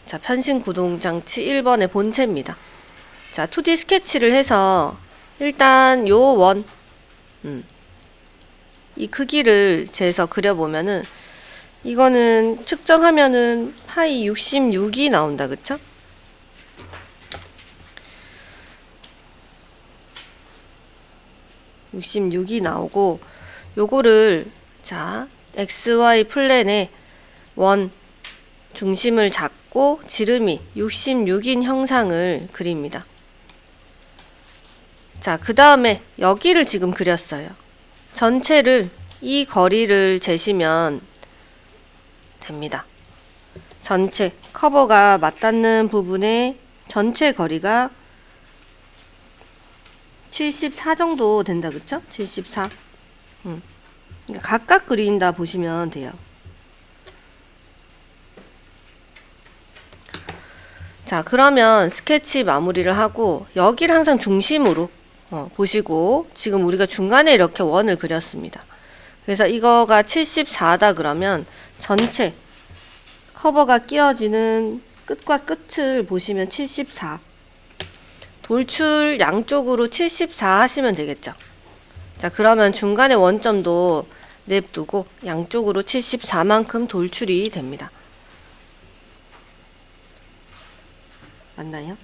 자, 편신 구동장치 1번의 본체입니다. 자, 2D 스케치를 해서 일단 요 원, 이 크기를 재서 그려보면은 이거는 측정하면은 파이 66이 나온다, 그쵸? (66이) 나오고, 요거를 자 XY 플랜에 원 중심을 잡고 지름이 66인 형상을 그립니다. 자, 그 다음에 여기를 지금 그렸어요. 전체를 이 거리를 재시면 됩니다. 전체 커버가 맞닿는 부분의 전체 거리가 74 정도 된다, 그쵸? 74. 그러니까 각각 그린다 보시면 돼요. 자, 그러면 스케치 마무리를 하고 여기를 항상 중심으로 보시고, 지금 우리가 중간에 이렇게 원을 그렸습니다. 그래서 이거가 74다 그러면 전체 커버가 끼어지는 끝과 끝을 보시면 74. 돌출 양쪽으로 74 하시면 되겠죠. 자, 그러면 중간에 원점도 냅두고 양쪽으로 74만큼 돌출이 됩니다. 맞나요?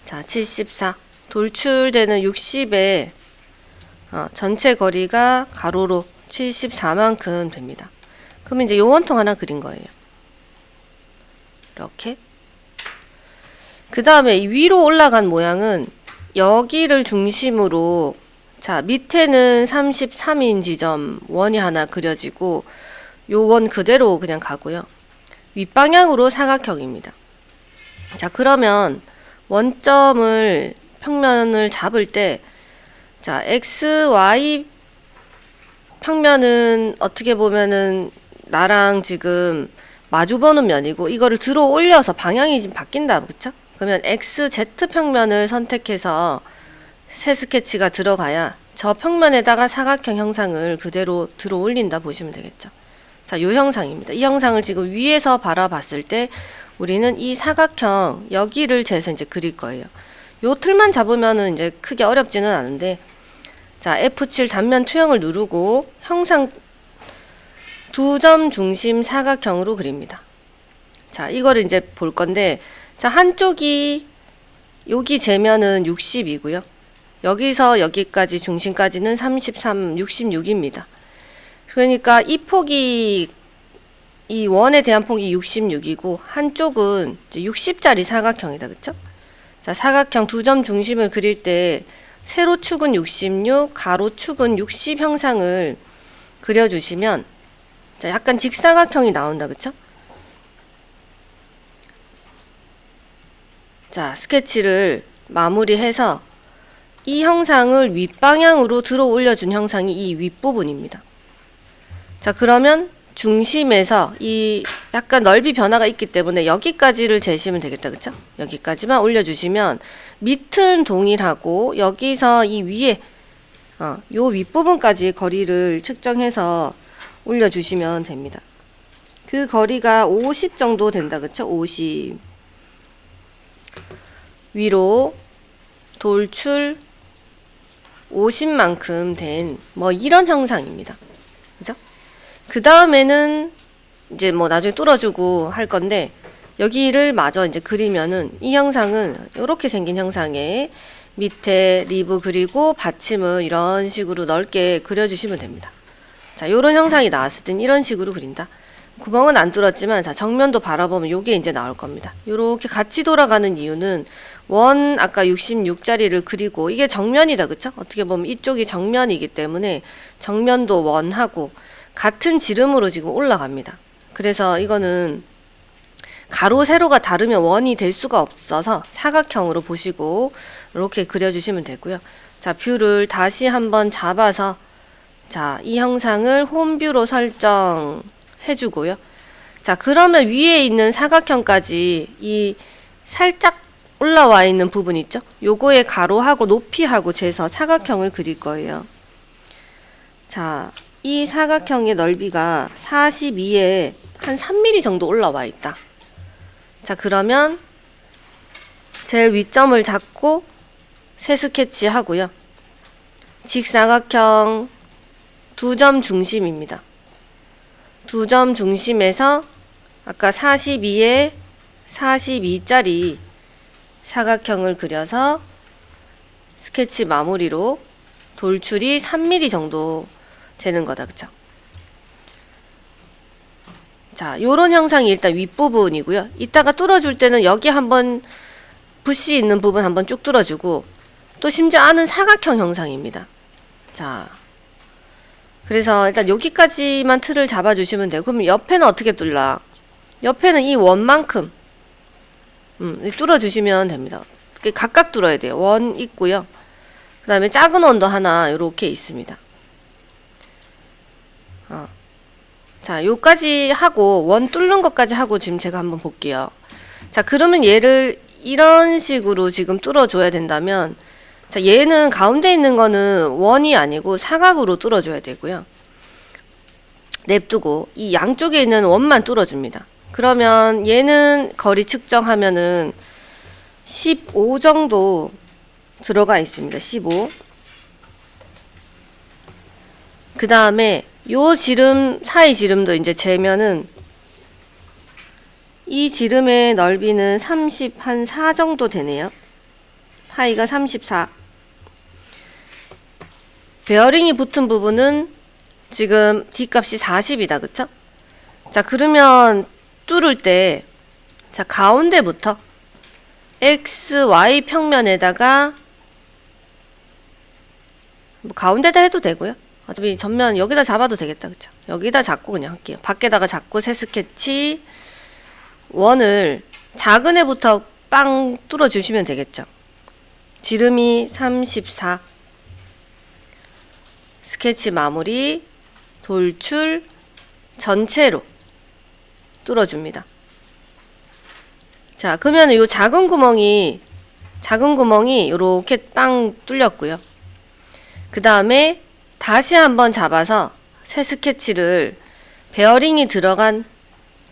자, 74 돌출되는 60에 전체 거리가 가로로 74만큼 됩니다. 그러면 이제 요 원통 하나 그린 거예요. 이렇게. 그 다음에 위로 올라간 모양은 여기를 중심으로, 자, 밑에는 33인 지점 원이 하나 그려지고 요 원 그대로 그냥 가고요. 윗방향으로 사각형입니다. 자, 그러면 원점을 평면을 잡을 때, 자, XY 평면은 어떻게 보면은 나랑 지금 마주보는 면이고 이거를 들어 올려서 방향이 지금 바뀐다, 그쵸? 그러면 XZ 평면을 선택해서 새 스케치가 들어가야 저 평면에다가 사각형 형상을 그대로 들어 올린다 보시면 되겠죠. 자, 요 형상입니다. 이 형상을 지금 위에서 바라봤을 때 우리는 이 사각형 여기를 재서 이제 그릴 거예요. 요 틀만 잡으면은 이제 크게 어렵지는 않은데, 자, F7 단면 투영을 누르고 형상 두 점 중심 사각형으로 그립니다. 자, 이거를 이제 볼 건데, 자, 한쪽이 여기 재면은 60이고요. 여기서 여기까지 중심까지는 33, 66입니다. 그러니까 이 폭이, 이 원에 대한 폭이 66이고 한쪽은 60짜리 사각형이다, 그쵸? 자, 사각형 두 점 중심을 그릴 때 세로 축은 66, 가로 축은 60 형상을 그려주시면, 자, 약간 직사각형이 나온다, 그쵸? 자, 스케치를 마무리해서 이 형상을 윗방향으로 들어 올려준 형상이 이 윗부분입니다. 자, 그러면 중심에서 이 약간 넓이 변화가 있기 때문에 여기까지를 재시면 되겠다, 그쵸? 여기까지만 올려주시면 밑은 동일하고 여기서 이 위에 요 윗부분까지 거리를 측정해서 올려주시면 됩니다. 그 거리가 50 정도 된다, 그쵸? 50. 위로 돌출 50만큼 된 뭐 이런 형상입니다. 그죠? 그 다음에는 이제 뭐 나중에 뚫어주고 할 건데, 여기를 마저 이제 그리면은 이 형상은 이렇게 생긴 형상에 밑에 리브 그리고 받침을 이런 식으로 넓게 그려주시면 됩니다. 자, 요런 형상이 나왔을 땐 이런 식으로 그린다. 구멍은 안 뚫었지만, 자, 정면도 바라보면 요게 이제 나올 겁니다. 요렇게 같이 돌아가는 이유는 원 아까 66짜리를 그리고 이게 정면이다, 그쵸? 어떻게 보면 이쪽이 정면이기 때문에 정면도 원하고 같은 지름으로 지금 올라갑니다. 그래서 이거는 가로 세로가 다르면 원이 될 수가 없어서 사각형으로 보시고 이렇게 그려주시면 되고요. 자, 뷰를 다시 한번 잡아서, 자, 이 형상을 홈뷰로 설정해주고요. 자, 그러면 위에 있는 사각형까지 이 살짝 올라와 있는 부분 있죠? 요거의 가로하고 높이하고 재서 사각형을 그릴 거예요. 자, 이 사각형의 넓이가 42에 한 3mm 정도 올라와 있다. 자, 그러면 제일 위점을 잡고 새 스케치 하고요. 직사각형 두 점 중심입니다. 두 점 중심에서 아까 42에 42짜리 사각형을 그려서 스케치 마무리로 돌출이 3mm 정도 되는 거다. 그쵸? 자, 요런 형상이 일단 윗부분이고요. 이따가 뚫어줄 때는 여기 한번 붓이 있는 부분 한번 쭉 뚫어주고, 또 심지어 안은 사각형 형상입니다. 자, 그래서 일단 여기까지만 틀을 잡아주시면 돼요. 그럼 옆에는 어떻게 뚫라? 옆에는 이 원만큼 뚫어주시면 됩니다. 각각 뚫어야 돼요. 원 있고요. 그 다음에 작은 원도 하나 이렇게 있습니다. 자, 요까지 하고 원 뚫는 것까지 하고 지금 제가 한번 볼게요. 자, 그러면 얘를 이런 식으로 지금 뚫어줘야 된다면, 자, 얘는 가운데 있는 거는 원이 아니고 사각으로 뚫어줘야 되고요. 냅두고 이 양쪽에 있는 원만 뚫어줍니다. 그러면 얘는 거리 측정하면은 15 정도 들어가 있습니다. 15. 그 다음에 요 지름, 사이 지름도 이제 재면은 이 지름의 넓이는 34 정도 되네요. 파이가 34. 베어링이 붙은 부분은 지금 D값이 40이다. 그쵸? 자, 그러면 뚫을 때, 자, 가운데부터 X, Y 평면에다가, 뭐 가운데다 해도 되고요. 어차피 전면 여기다 잡아도 되겠다. 그쵸? 여기다 잡고 그냥 할게요. 밖에다가 잡고 새 스케치, 원을 작은 애부터 빵 뚫어주시면 되겠죠. 지름이 34. 스케치 마무리, 돌출, 전체로 뚫어줍니다. 자, 그러면 이 작은 구멍이 이렇게 빵 뚫렸고요. 그 다음에 다시 한번 잡아서 새 스케치를 베어링이 들어간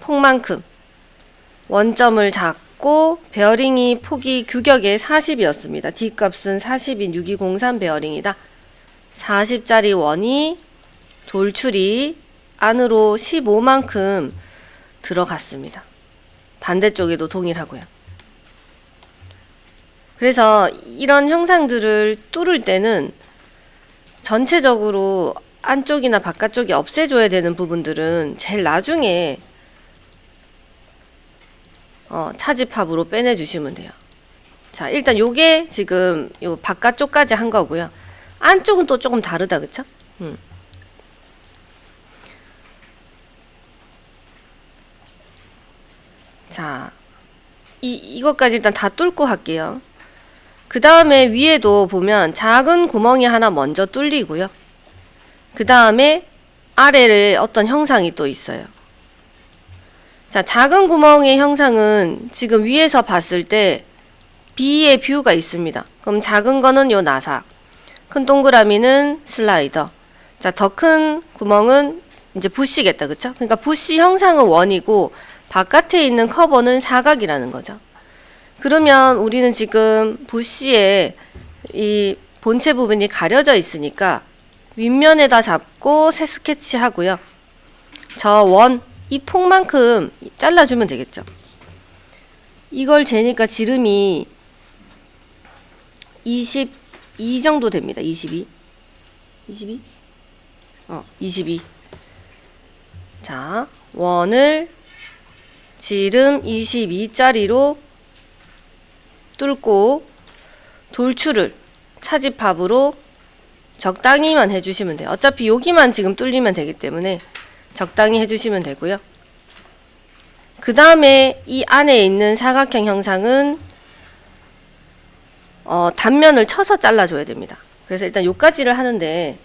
폭만큼 원점을 잡고, 베어링이 폭이 규격에 40이었습니다. D값은 40인 6203 베어링이다. 40짜리 원이 돌출이 안으로 15만큼 들어갔습니다. 반대쪽에도 동일하고요. 그래서 이런 형상들을 뚫을 때는 전체적으로 안쪽이나 바깥쪽이 없애줘야 되는 부분들은 제일 나중에 차집합으로 빼내주시면 돼요. 자, 일단 요게 지금 요 바깥쪽까지 한 거고요. 안쪽은 또 조금 다르다. 그쵸? 자, 이것까지 일단 다 뚫고 할게요. 그 다음에 위에도 보면 작은 구멍이 하나 먼저 뚫리고요. 그 다음에 아래에 어떤 형상이 또 있어요. 자, 작은 구멍의 형상은 지금 위에서 봤을 때 B의 뷰가 있습니다. 그럼 작은 거는 요 나사, 큰 동그라미는 슬라이더. 자, 더 큰 구멍은 이제 부시겠다. 그쵸? 그러니까 부시 형상은 원이고 바깥에 있는 커버는 사각이라는 거죠. 그러면 우리는 지금 부시에 이 본체 부분이 가려져 있으니까 윗면에다 잡고 새 스케치 하고요. 저 원, 이 폭만큼 잘라주면 되겠죠. 이걸 재니까 지름이 22 정도 됩니다. 22. 22? 22. 자, 원을 지름 22짜리로 뚫고 돌출을 차집합으로 적당히만 해주시면 돼요. 어차피 여기만 지금 뚫리면 되기 때문에 적당히 해주시면 되고요. 그 다음에 이 안에 있는 사각형 형상은 단면을 쳐서 잘라줘야 됩니다. 그래서 일단 요까지를 하는데